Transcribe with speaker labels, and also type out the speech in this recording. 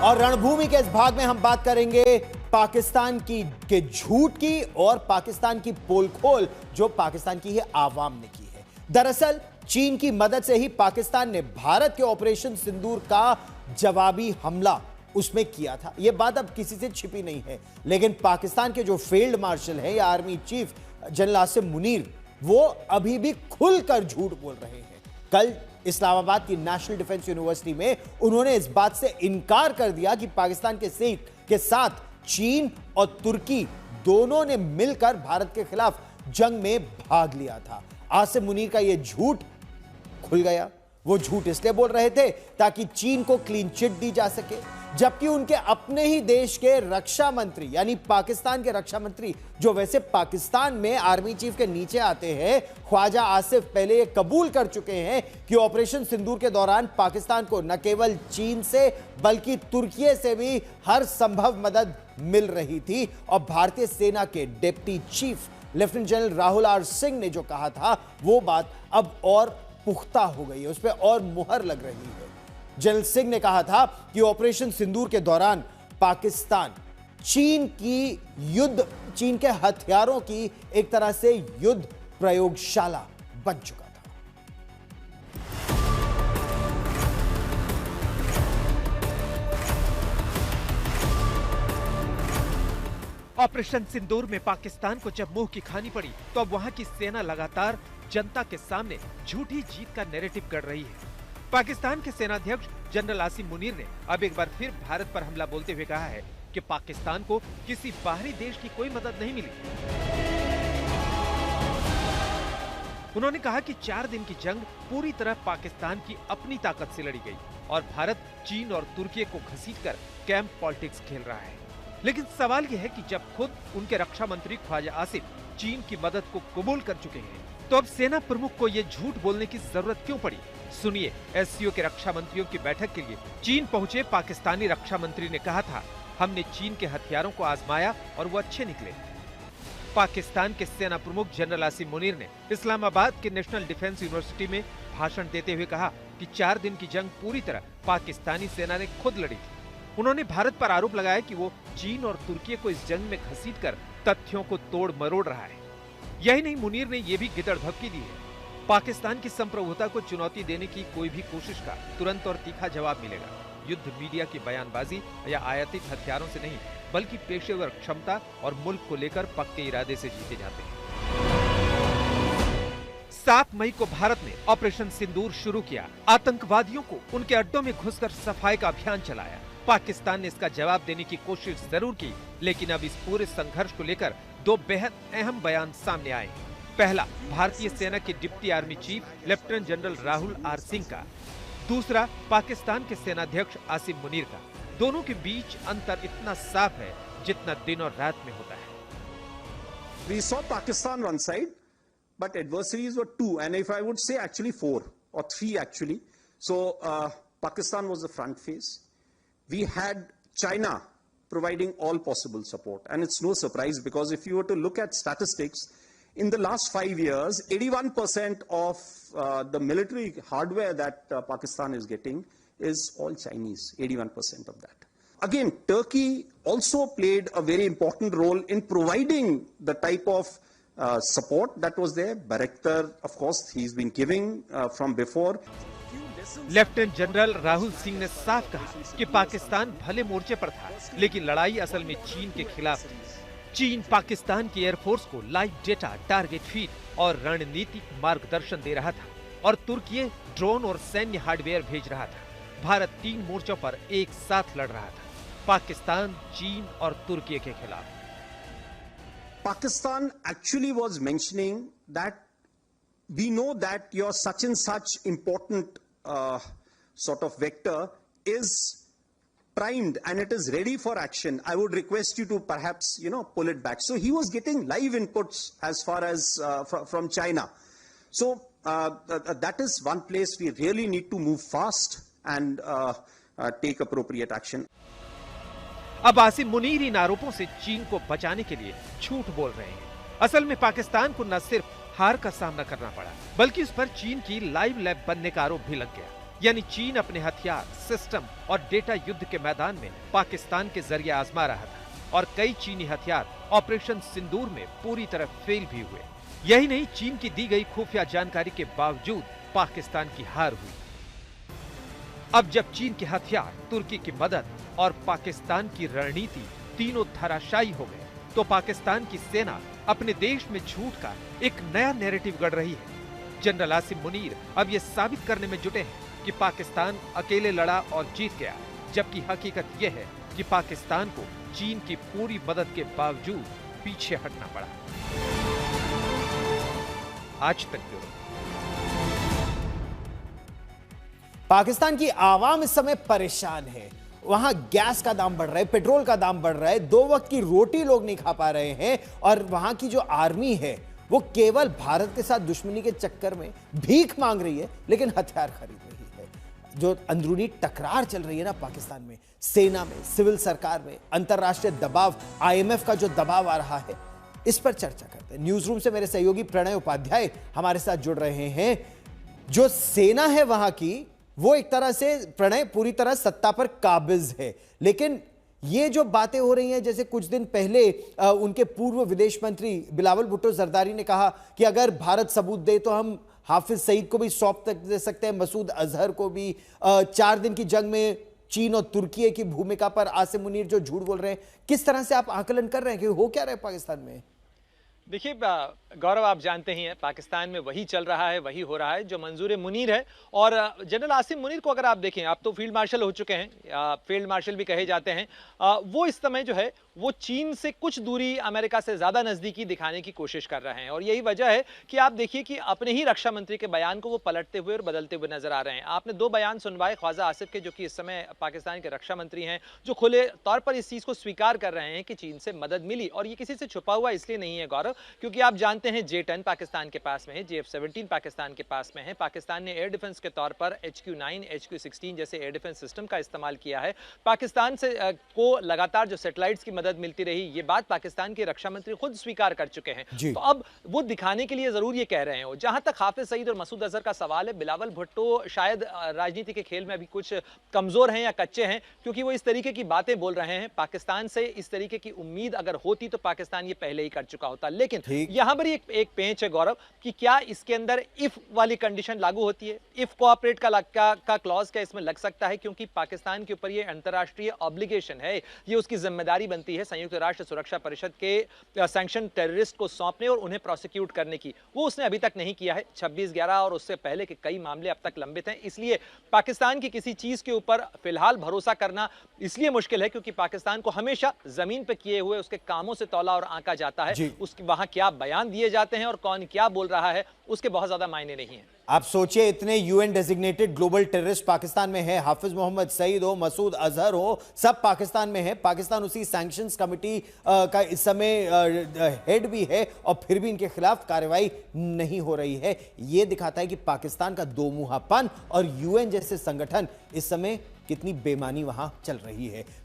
Speaker 1: और रणभूमि के इस भाग में हम बात करेंगे पाकिस्तान की के झूठ की और पाकिस्तान की पोलखोल जो पाकिस्तान की ही आवाम ने की है। दरअसल चीन की मदद से ही पाकिस्तान ने भारत के ऑपरेशन सिंदूर का जवाबी हमला उसमें किया था। यह बात अब किसी से छिपी नहीं है, लेकिन पाकिस्तान के जो फील्ड मार्शल हैं या army chief general Asim Munir, वो अभी भी खुलकर झूठ बोल रहे हैं। कल इस्लामाबाद की नेशनल डिफेंस यूनिवर्सिटी में उन्होंने इस बात से इनकार कर दिया कि पाकिस्तान के साथ चीन और तुर्की दोनों ने मिलकर भारत के खिलाफ जंग में भाग लिया था। आसिम मुनीर का यह झूठ खुल गया। वो झूठ इसलिए बोल रहे थे ताकि चीन को क्लीन चिट दी जा सके, जबकि उनके अपने ही देश के रक्षा मंत्री यानी पाकिस्तान के रक्षा मंत्री, जो वैसे पाकिस्तान में आर्मी चीफ के नीचे आते हैं, ख्वाजा आसिफ पहले ये कबूल कर चुके हैं कि ऑपरेशन सिंदूर के दौरान पाकिस्तान को न केवल चीन से बल्कि तुर्की से भी हर संभव मदद मिल रही थी। और भारतीय सेना के deputy chief lieutenant general Rahul R Singh ने जो कहा था, वो बात अब और पुख्ता हो गई है, उस पर और मुहर लग रही है। जनरल सिंह ने कहा था कि ऑपरेशन सिंदूर के दौरान पाकिस्तान चीन के हथियारों की एक तरह से युद्ध प्रयोगशाला बन चुका था।
Speaker 2: ऑपरेशन सिंदूर में पाकिस्तान को जब मुंह की खानी पड़ी, तो अब वहां की सेना लगातार जनता के सामने झूठी जीत का नैरेटिव कर रही है। पाकिस्तान के सेनाध्यक्ष जनरल आसिम मुनीर ने अब एक बार फिर भारत पर हमला बोलते हुए कहा है कि पाकिस्तान को किसी बाहरी देश की कोई मदद नहीं मिली। उन्होंने कहा कि 4 दिन की जंग पूरी तरह पाकिस्तान की अपनी ताकत से लड़ी गई और भारत चीन और तुर्की को घसीटकर कैंप पॉलिटिक्स खेल रहा है। लेकिन सवाल यह है कि जब खुद उनके रक्षा मंत्री ख्वाजा आसिफ चीन की मदद को कबूल कर चुके हैं, तो अब सेना प्रमुख को यह झूठ बोलने की जरूरत क्यों पड़ी? सुनिए, एससीओ के रक्षा मंत्रियों की बैठक के लिए चीन पहुंचे पाकिस्तानी रक्षा मंत्री ने कहा था, हमने चीन के हथियारों को आजमाया और वो अच्छे निकले। पाकिस्तान के सेना प्रमुख जनरल आसिम मुनीर ने इस्लामाबाद के नेशनल डिफेंस यूनिवर्सिटी में भाषण देते हुए कहा कि 4 दिन की जंग पूरी तरह पाकिस्तानी सेना ने खुद लड़ी थी। उन्होंने भारत पर आरोप लगाया कि वो चीन और तुर्की को इस जंग में घसीटकर तथ्यों को तोड़ मरोड़ रहा है। यही नहीं, मुनीर ने यह भी गिदड़-धपकी दी है, पाकिस्तान की संप्रभुता को चुनौती देने की कोई भी कोशिश का तुरंत और तीखा जवाब मिलेगा। युद्ध मीडिया की बयानबाजी या आयातित हथियारों से नहीं, बल्कि पेशेवर क्षमता और मुल्क को लेकर पक्के इरादे से जीते जाते हैं। 7 मई को भारत ने ऑपरेशन सिंदूर शुरू किया। आतंकवादियों को उनके अड्डों में घुसकर सफाई का अभियान चलाया। पाकिस्तान ने इसका जवाब देने की कोशिश जरूर की, लेकिन अब इस पूरे संघर्ष को लेकर 2 बेहद अहम बयान सामने आए। पहला, भारतीय सेना के deputy army chief lieutenant general Rahul R Singh का। दूसरा, पाकिस्तान के सेनाध्यक्ष आसिम मुनीर का। दोनों के बीच अंतर इतना साफ है जितना दिन और रात में होता है।
Speaker 3: We saw Pakistan one side, but adversaries were 2, and if I would say actually 4 or 3 actually. So Pakistan was the front face. We had China providing all possible support, and it's no surprise because if you were to look at statistics, in the last 5 years, 81% of the military hardware that Pakistan is getting is all Chinese, 81% of that. Again, Turkey also played a very important role in providing the type of support that was there. Baraktar, of course, he's been giving from before.
Speaker 2: Lieutenant general Rahul Singh ने साफ कहा कि पाकिस्तान भले मोर्चे पर था, लेकिन लड़ाई असल में चीन के खिलाफ थी। चीन पाकिस्तान की एयरफोर्स को लाइव डेटा, टारगेट फीड और रणनीतिक मार्गदर्शन दे रहा था और तुर्की ड्रोन और सैन्य हार्डवेयर भेज रहा था। भारत 3 मोर्चों पर एक साथ लड़ रहा था, पाकिस्तान, चीन और तुर्की के खिलाफ।
Speaker 3: Pakistan actually was mentioning that we know that your such and such important sort of vector is primed and it is ready for action. I would request you to perhaps, pull it back. So he was getting live inputs as far as from China. So that is one place we really need to move fast and take appropriate action.
Speaker 2: अब आसिम मुनीर इन आरोपों से चीन को बचाने के लिए झूठ बोल रहे हैं। असल में पाकिस्तान को न सिर्फ हार का सामना करना पड़ा, बल्कि उस पर चीन की लाइव लैब बनने का आरोप भी लग गया। यानी चीन अपने हथियार, सिस्टम और डेटा युद्ध के मैदान में पाकिस्तान के जरिए आजमा रहा था और कई चीनी हथियार ऑपरेशन सिंदूर में पूरी तरह फेल भी हुए। यही नहीं, चीन की दी गई खुफिया जानकारी के बावजूद पाकिस्तान की हार हुई। अब जब चीन के हथियार, तुर्की की मदद और पाकिस्तान की रणनीति तीनों धराशायी हो गए, तो पाकिस्तान की सेना अपने देश में झूठ का एक नया नैरेटिव गढ़ रही है। जनरल आसिम मुनीर अब ये साबित करने में जुटे हैं कि पाकिस्तान अकेले लड़ा और जीत गया, जबकि हकीकत यह है कि पाकिस्तान को चीन की पूरी मदद के बावजूद पीछे हटना पड़ा। आज तक ब्यूरो।
Speaker 1: पाकिस्तान की आवाम इस समय परेशान है। वहां गैस का दाम बढ़ रहा है, पेट्रोल का दाम बढ़ रहा है, 2 वक्त की रोटी लोग नहीं खा पा रहे हैं और वहां की जो आर्मी है वो केवल भारत के साथ दुश्मनी के चक्कर में भीख मांग रही है, लेकिन हथियार खरीद रही है। जो अंदरूनी टकरार चल रही है ना पाकिस्तान में, सेना में, सिविल सरकार में, अंतरराष्ट्रीय दबाव, IMF का जो दबाव आ रहा है, इस पर चर्चा करते हैं। न्यूज रूम से मेरे सहयोगी प्रणय उपाध्याय हमारे साथ जुड़ रहे हैं। जो सेना है वहां की, वो एक तरह से प्रणय पूरी तरह सत्ता पर काबिज है, लेकिन ये जो बातें हो रही हैं, जैसे कुछ दिन पहले उनके पूर्व विदेश मंत्री बिलावल भुट्टो जरदारी ने कहा कि अगर भारत सबूत दे तो हम हाफिज सईद को भी सौंप दे सकते हैं, मसूद अजहर को भी। 4 दिन की जंग में चीन और तुर्की की भूमिका पर आसिम मुनीर जो झूठ बोल रहे हैं, किस तरह से आप आकलन कर रहे हैं कि हो क्या रहा है पाकिस्तान में?
Speaker 4: देखिए गौरव, आप जानते ही हैं पाकिस्तान में वही चल रहा है, वही हो रहा है जो मंजूर मुनीर है। और जनरल आसिम मुनीर को अगर आप देखें, आप तो फील्ड मार्शल हो चुके हैं, फील्ड मार्शल भी कहे जाते हैं, वो इस समय जो है वो चीन से कुछ दूरी, अमेरिका से ज्यादा नजदीकी दिखाने की कोशिश कर रहे हैं। और यही वजह है कि आप देखिए कि अपने ही रक्षा मंत्री के बयान को वो पलटते हुए और बदलते हुए नजर आ रहे हैं। आपने 2 बयान सुनवाए ख्वाजा आसिफ के, जो कि इस समय पाकिस्तान के रक्षा मंत्री हैं, जो खुले तौर पर इस चीज को स्वीकार कर रहे हैं कि चीन से मदद मिली। और ये किसी से छुपा हुआ इसलिए नहीं है गौरव, क्योंकि आप जानते हैं J-10 पाकिस्तान के पास में है, JF-17 पाकिस्तान के पास में है। पाकिस्तान ने एयर डिफेंस के तौर पर HQ-9, HQ-16 जैसे एयर डिफेंस सिस्टम का इस्तेमाल किया है। पाकिस्तान से को लगातार जो सैटेलाइट्स की मदद मिलती रही, ये बात पाकिस्तान के रक्षा मंत्री खुद स्वीकार कर चुके हैं। तो अब वो दिखाने के लिए जरूर ये कह रहे हैं। जहां तक हाफिज सईद और मसूद अजहर का सवाल है, बिलावल भुट्टो शायद राजनीति के खेल में अभी कुछ कमजोर हैं या कच्चे हैं, क्योंकि वो इस तरीके की बातें बोल रहे हैं। पाकिस्तान से इस तरीके की उम्मीद अगर होती तो पाकिस्तान ये पहले ही कर चुका होता। लेकिन यहां पर एक पेंच है गौरव कि क्या इसके अंदर इफ वाली कंडीशन लागू होती है, इफ कोऑपरेट का क्लॉज क्या इसमें लग सकता है, क्योंकि पाकिस्तान के ऊपर ये अंतरराष्ट्रीय ऑब्लिगेशन है, ये उसकी जिम्मेदारी बनती है संयुक्त राष्ट्र सुरक्षा परिषद के सैंक्शन टेररिस्ट को सौंपने और उन्हें प्रोसिक्यूट करने की। वो उसने अभी तक नहीं किया है। 26/11 और उससे पहले के कई मामले अब तक लंबित हैं। इसलिए पाकिस्तान की किसी चीज के ऊपर फिलहाल भरोसा करना इसलिए मुश्किल है क्योंकि पाकिस्तान को हमेशा जमीन पे किए हुए उसके कामों से तौला और आंका जाता है। उसके वहां क्या बयान दिए जाते हैं और कौन क्या बोल रहा है, उसके बहुत ज्यादा मायने नहीं है।
Speaker 1: आप सोचिए, इतने UN designated global terrorist Pakistan में है, हाफिज मोहम्मद सईद हो, मसूद अजहर हो, सब पाकिस्तान में है। पाकिस्तान उसी सैंक्शंस कमेटी का इस समय हेड भी है और फिर भी इनके खिलाफ कार्रवाई नहीं हो रही है। यह दिखाता है कि पाकिस्तान का दोमुहापन और UN जैसे संगठन इस समय कितनी बेईमानी वहां चल रही है।